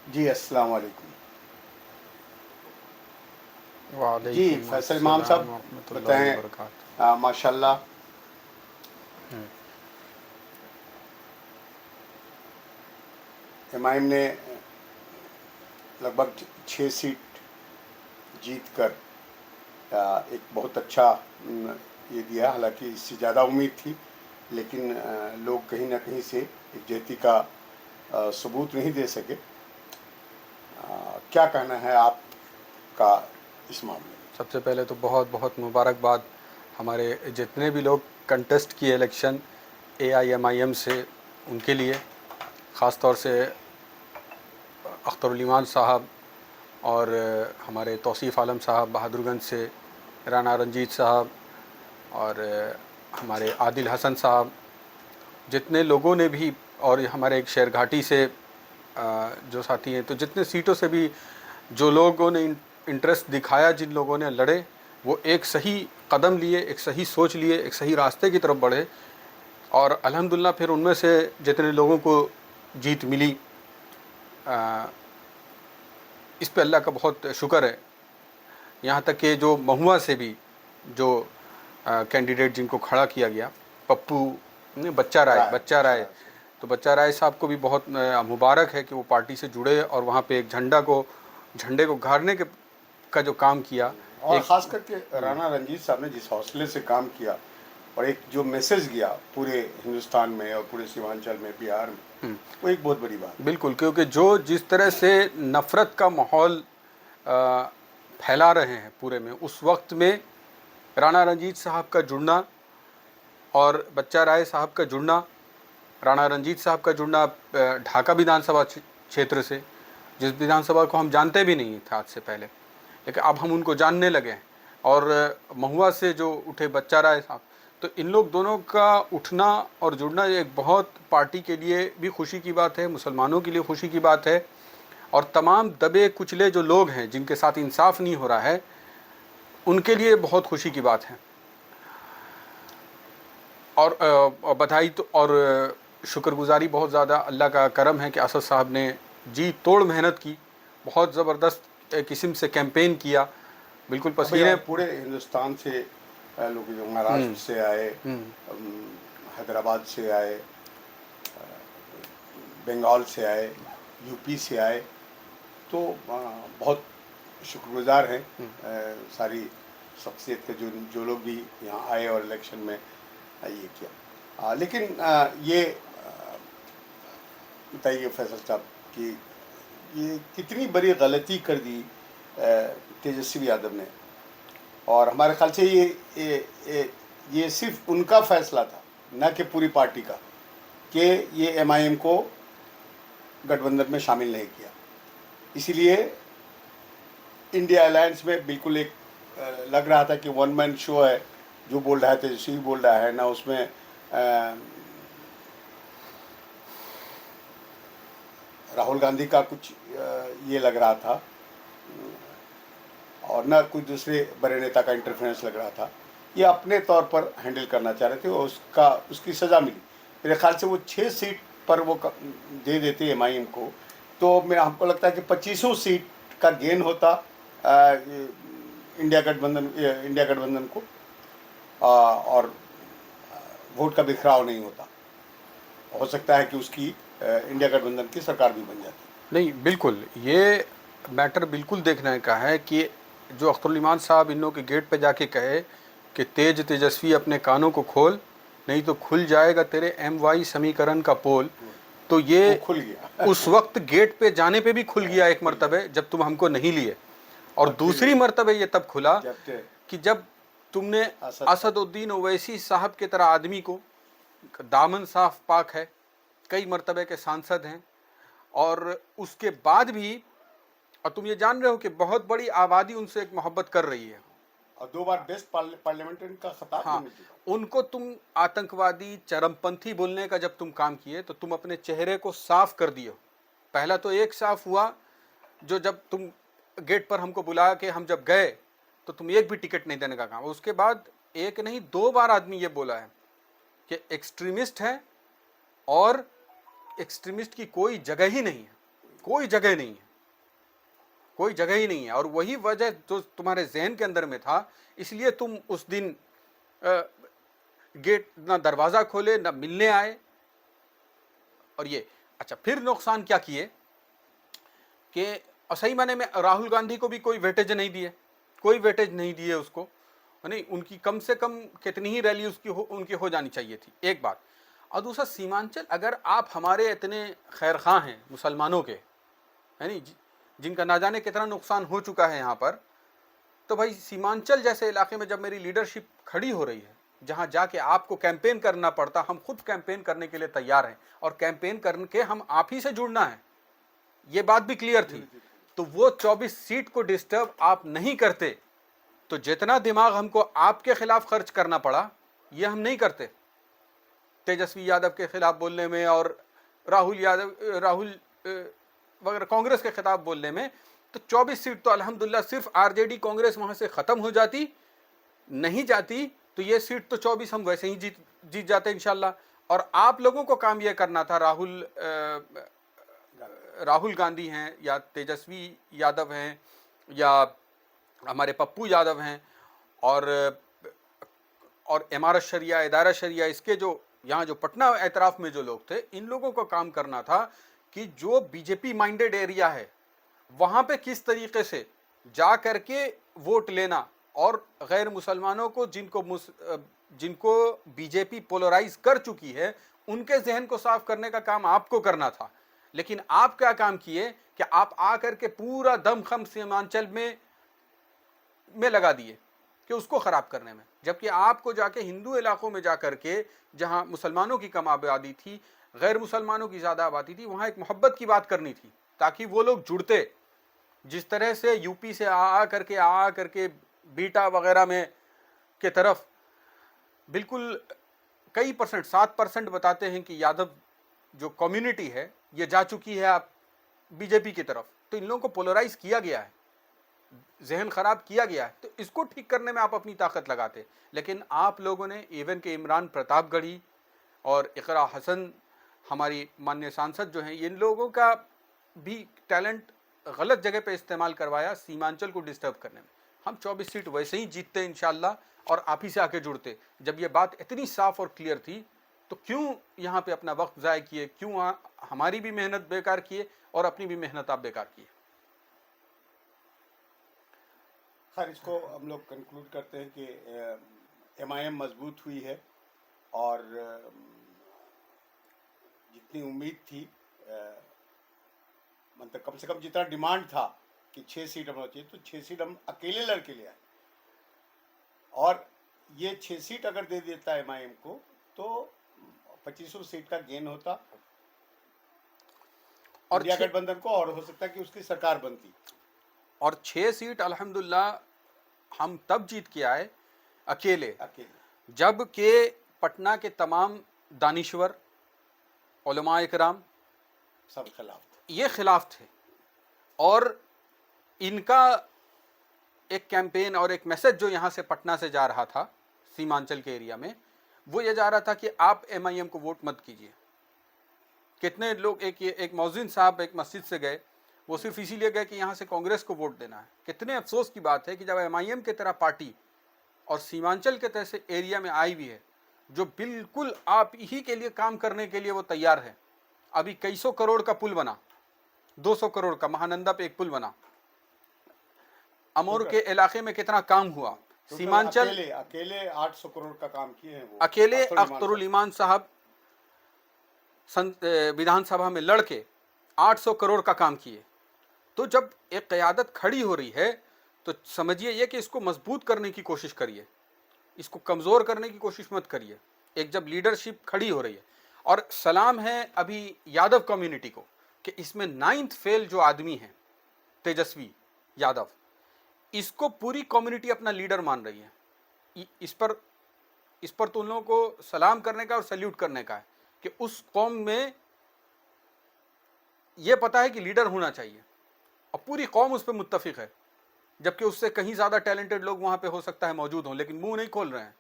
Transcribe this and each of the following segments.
जी, अस्सलाम वालेकुम। जी, वालेकुम फैसल इमाम अस्सलाम साहब वरहमतुल्लाहि बताएँ। वबरकातुहू। माशाल्लाह हुँ, एमआईएम ने लगभग 6 सीट जीत कर एक बहुत अच्छा ये दिया। हालाँकि इससे ज़्यादा उम्मीद थी, लेकिन लोग कहीं न कहीं से एकजुटती का सबूत नहीं दे सके। क्या कहना है आपका इस मामले में? सबसे पहले तो बहुत बहुत मुबारकबाद हमारे जितने भी लोग कंटेस्ट किए इलेक्शन एआईएमआईएम से, उनके लिए ख़ास तौर से अख्तरुल ईमान साहब और हमारे तौसीफ़ आलम साहब बहादुरगंज से, राना रंजीत साहब और हमारे आदिल हसन साहब, जितने लोगों ने भी, और हमारे एक शेरघाटी से जो साथी हैं, तो जितने सीटों से भी जो लोगों ने इंटरेस्ट दिखाया, जिन लोगों ने लड़े, वो एक सही कदम लिए, एक सही सोच लिए, एक सही रास्ते की तरफ बढ़े। और अल्हम्दुलिल्लाह फिर उनमें से जितने लोगों को जीत मिली, इस पे अल्लाह का बहुत शुक्र है। यहाँ तक कि जो महुआ से भी जो कैंडिडेट जिनको खड़ा किया गया, पप्पू बच्चा राय, तो बच्चा राय साहब को भी बहुत मुबारक है कि वो पार्टी से जुड़े और वहाँ पे एक झंडे को गाड़ने के का जो काम किया। और एक ख़ास करके राणा रंजीत साहब ने जिस हौसले से काम किया और एक जो मैसेज गया पूरे हिंदुस्तान में और पूरे सीमांचल में, बिहार में, वो एक बहुत बड़ी बात है। बिल्कुल, क्योंकि जो जिस तरह से नफ़रत का माहौल फैला रहे हैं पूरे में, उस वक्त में राणा रंजीत साहब का जुड़ना और बच्चा राय साहब का जुड़ना, राणा रंजीत साहब का जुड़ना ढाका विधानसभा क्षेत्र से, जिस विधानसभा को हम जानते भी नहीं थे आज से पहले, लेकिन अब हम उनको जानने लगे हैं। और महुआ से जो उठे बच्चा राय साहब, तो इन लोग दोनों का उठना और जुड़ना एक बहुत पार्टी के लिए भी खुशी की बात है, मुसलमानों के लिए खुशी की बात है, और तमाम दबे कुचले जो लोग हैं जिनके साथ इंसाफ नहीं हो रहा है, उनके लिए बहुत खुशी की बात है। और बधाई तो और शुक्रगुजारी बहुत ज़्यादा अल्लाह का करम है कि असद साहब ने जी तोड़ मेहनत की, बहुत ज़बरदस्त किस्म से कैंपेन किया, बिल्कुल अब भैया पसीने। पूरे हिंदुस्तान से लोग जो महाराष्ट्र से आए, हैदराबाद से आए, बंगाल से आए, यूपी से आए, तो बहुत शुक्रगुजार हैं सारी शख्सियत के जो जो लोग भी यहाँ आए और इलेक्शन में ये किया। लेकिन ये बताइए फैसल साहब कि ये कितनी बड़ी गलती कर दी तेजस्वी यादव ने। और हमारे ख्याल से ये सिर्फ उनका फैसला था, न कि पूरी पार्टी का, कि ये एमआईएम को गठबंधन में शामिल नहीं किया। इसीलिए इंडिया अलायंस में बिल्कुल एक लग रहा था कि वन मैन शो है, जो बोल रहा है तेजस्वी बोल रहा है, ना उसमें राहुल गांधी का कुछ ये लग रहा था, और न कुछ दूसरे बड़े नेता का इंटरफेरेंस लग रहा था। ये अपने तौर पर हैंडल करना चाह रहे थे और उसकी सज़ा मिली। मेरे ख्याल से वो 6 सीट पर वो दे देते एमआईएम को, तो मैं हमको लगता है कि 25 सीट का गेन होता इंडिया गठबंधन को, और वोट का बिखराव नहीं होता। हो सकता है कि उसकी इंडिया गठबंधन की सरकार भी बन जाती। नहीं, बिल्कुल ये मैटर बिल्कुल देखने का है कि जो अख्तरुल ईमान साहब इन लोगों के गेट पे जाके कहे कि तेजस्वी अपने कानों को खोल, नहीं तो खुल जाएगा तेरे MY समीकरण का पोल, तो ये वो खुल गया उस वक्त गेट पे जाने पे भी खुल गया एक मर्तबे, जब तुम हमको नहीं लिए, और और दूसरी मर्तबे ये तब खुला जब कि जब तुमने असदुद्दीन ओवैसी साहब की तरह आदमी को, दामन साफ पाक है, कई मर्तबे के सांसद हैं, और उसके बाद भी, और तुम ये जान रहे हो कि बहुत बड़ी आबादी उनसे एक मोहब्बत कर रही है, और 2 बार बेस्ट पार्लियामेंट्रियन का खिताब भी हाँ, मिल चुका। उनको तुम आतंकवादी चरमपंथी बोलने का जब तुम काम किए, तो तुम अपने चेहरे को साफ कर दियो। पहला तो एक साफ हुआ, जो जब तुम गेट पर हमको बुलाया कि हम जब गए तो तुम एक भी टिकट नहीं देने का काम, उसके बाद एक नहीं 2 बार आदमी ये बोला है कि एक्सट्रीमिस्ट है, और एक्सट्रीमिस्ट की कोई जगह ही नहीं है, कोई जगह नहीं है, कोई जगह ही नहीं है। और वही वजह जो तुम्हारे जहन के अंदर में था, इसलिए तुम उस दिन गेट ना दरवाज़ा खोले ना मिलने आए। और ये अच्छा, फिर नुकसान क्या किए कि सही माने में राहुल गांधी को भी कोई वेटेज नहीं दिए, कोई वेटेज नहीं दिए उसको, नहीं। उनकी कम से कम कितनी ही रैली उनकी हो जानी चाहिए थी, एक बात। और दूसरा, सीमांचल, अगर आप हमारे इतने खैर खां हैं मुसलमानों के, है नहीं, जिनका ना जाने कितना नुकसान हो चुका है यहाँ पर, तो भाई सीमांचल जैसे इलाके में जब मेरी लीडरशिप खड़ी हो रही है, जहाँ जाके आपको कैंपेन करना पड़ता, हम खुद कैंपेन करने के लिए तैयार हैं, और कैंपेन करके हम आप ही से जुड़ना है, ये बात भी क्लियर थी। तो वो 24 सीट को डिस्टर्ब आप नहीं करते, तो जितना दिमाग हमको आपके खिलाफ खर्च करना पड़ा, ये हम नहीं करते तेजस्वी यादव के खिलाफ बोलने में और राहुल वगैरह कांग्रेस के खिलाफ बोलने में। तो 24 सीट तो अल्हम्दुलिल्लाह सिर्फ आरजेडी कांग्रेस वहां से खत्म हो जाती, नहीं जाती तो ये सीट तो 24 हम वैसे ही जीत जाते इंशाल्लाह। और आप लोगों को काम ये करना था, राहुल गांधी हैं या तेजस्वी यादव हैं या हमारे पप्पू यादव हैं और इमारत शरिया, इदारा शरिया, इसके जो यहाँ जो पटना एतराफ़ में जो लोग थे, इन लोगों को काम करना था कि जो बीजेपी माइंडेड एरिया है वहाँ पे किस तरीके से जा करके वोट लेना, और गैर मुसलमानों को जिनको बीजेपी पोलराइज कर चुकी है, उनके जहन को साफ करने का काम आपको करना था। लेकिन आप क्या काम किए कि आप आकर के पूरा दमखम सीमांचल में लगा दिए कि उसको ख़राब करने में, जबकि आपको जाके हिंदू इलाकों में जाकर के, जहां मुसलमानों की कम आबादी थी, गैर मुसलमानों की ज़्यादा आबादी थी, वहां एक मोहब्बत की बात करनी थी ताकि वो लोग जुड़ते। जिस तरह से यूपी से आ करके बीटा वगैरह में के तरफ बिल्कुल कई परसेंट, 7% बताते हैं कि यादव जो कम्युनिटी है ये जा चुकी है आप बीजेपी की तरफ। तो इन लोगों को पोलराइज किया गया है, जहन खराब किया गया है, तो इसको ठीक करने में आप अपनी ताकत लगाते। लेकिन आप लोगों ने इवन के इमरान प्रतापगढ़ी और इकरा हसन, हमारी माननीय सांसद जो हैं, इन लोगों का भी टैलेंट गलत जगह पे इस्तेमाल करवाया सीमांचल को डिस्टर्ब करने में। हम 24 सीट वैसे ही जीतते इंशाल्लाह, और आप ही से आके जुड़ते। जब ये बात इतनी साफ और क्लियर थी, तो क्यों यहाँ पे अपना वक्त ज़ाय किए, क्यों हमारी भी मेहनत बेकार किए और अपनी भी मेहनत आप बेकार किए। खैर, इसको हम लोग कंक्लूड करते हैं कि एमआईएम मजबूत हुई है, और जितनी उम्मीद थी, मतलब कम से कम जितना डिमांड था कि 6 सीट होना चाहिए, तो 6 सीट हम अकेले लड़के ले आए। और ये 6 सीट अगर दे देता है एमआईएम को, तो 2500 सीट का गेन होता और इंडिया गठबंधन को, और हो सकता है कि उसकी सरकार बनती। और 6 सीट अल्हम्दुलिल्लाह हम तब जीत के आए अकेले जब के पटना के तमाम दानिश्वर, उलमा इकराम सब खिलाफ थे, ये खिलाफ थे। और इनका एक कैंपेन और एक मैसेज जो यहाँ से पटना से जा रहा था सीमांचल के एरिया में, वो ये जा रहा था कि आप एमआईएम को वोट मत कीजिए। कितने लोग, एक मौज़िन साहब एक मस्जिद से गए, वो सिर्फ इसीलिए गए कि यहाँ से कांग्रेस को वोट देना है। कितने अफसोस की बात है कि जब एमआईएम की तरह पार्टी और सीमांचल के तरह से एरिया में आई भी है, जो बिल्कुल आप ही के लिए काम करने के लिए वो तैयार है। अभी कई सौ करोड़ का पुल बना, 200 करोड़ का महानंदा पे एक पुल बना, अमोर के इलाके में कितना काम हुआ। सीमांचल अकेले 800 करोड़ का काम किए हैं वो, अकेले अख्तरुल ईमान साहब विधानसभा में लड़के 800 करोड़ का काम किए। तो जब एक क़यादत खड़ी हो रही है, तो समझिए ये कि इसको मजबूत करने की कोशिश करिए, इसको कमज़ोर करने की कोशिश मत करिए। एक जब लीडरशिप खड़ी हो रही है, और सलाम है अभी यादव कम्युनिटी को कि इसमें 9th फेल जो आदमी है तेजस्वी यादव, इसको पूरी कम्युनिटी अपना लीडर मान रही है। इस पर तो उन लोगों को सलाम करने का और सैल्यूट करने का है कि उस कौम में ये पता है कि लीडर होना चाहिए, और पूरी कौम उस पर मुत्तफिक है। जबकि उससे कहीं ज़्यादा टैलेंटेड लोग वहाँ पे हो सकता है मौजूद हों, लेकिन मुंह नहीं खोल रहे हैं।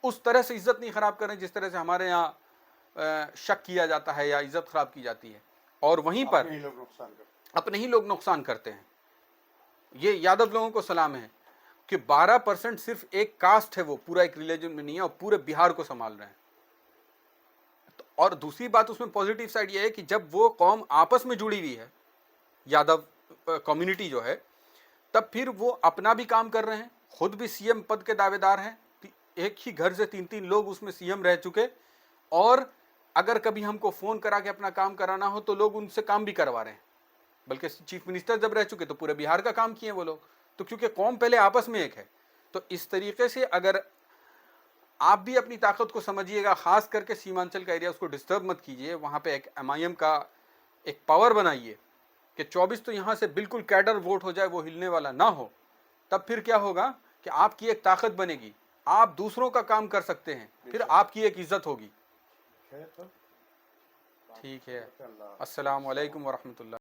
उस तरह से इज़्ज़त नहीं ख़राब करें जिस तरह से हमारे यहाँ शक किया जाता है या इज़्ज़त ख़राब की जाती है। और वहीं पर अपने ही लोग नुकसान करते हैं। ये यादव लोगों को सलाम है कि 12% सिर्फ एक कास्ट है, वो पूरा एक रिलीजन में नहीं है और पूरे बिहार को संभाल रहे हैं। और दूसरी बात उसमें पॉजिटिव साइड ये है कि जब वो कौम आपस में जुड़ी हुई है, यादव कम्युनिटी जो है, तब फिर वो अपना भी काम कर रहे हैं, खुद भी सीएम पद के दावेदार हैं। एक ही घर से 3-3 लोग उसमें सीएम रह चुके, और अगर कभी हमको फ़ोन करा के अपना काम कराना हो तो लोग उनसे काम भी करवा रहे हैं। बल्कि चीफ मिनिस्टर जब रह चुके तो पूरे बिहार का काम किए वो लोग, तो क्योंकि कौम पहले आपस में एक है। तो इस तरीके से अगर आप भी अपनी ताकत को समझिएगा, ख़ास करके सीमांचल का एरिया, उसको डिस्टर्ब मत कीजिए। वहाँ पे एक MIM का एक पावर बनाइए कि 24 तो यहाँ से बिल्कुल कैडर वोट हो जाए, वो हिलने वाला ना हो। तब फिर क्या होगा कि आपकी एक ताकत बनेगी, आप दूसरों का काम कर सकते हैं, फिर आपकी एक इज्जत होगी। ठीक है। अस्सलाम वालेकुम वरहमतुल्लाह।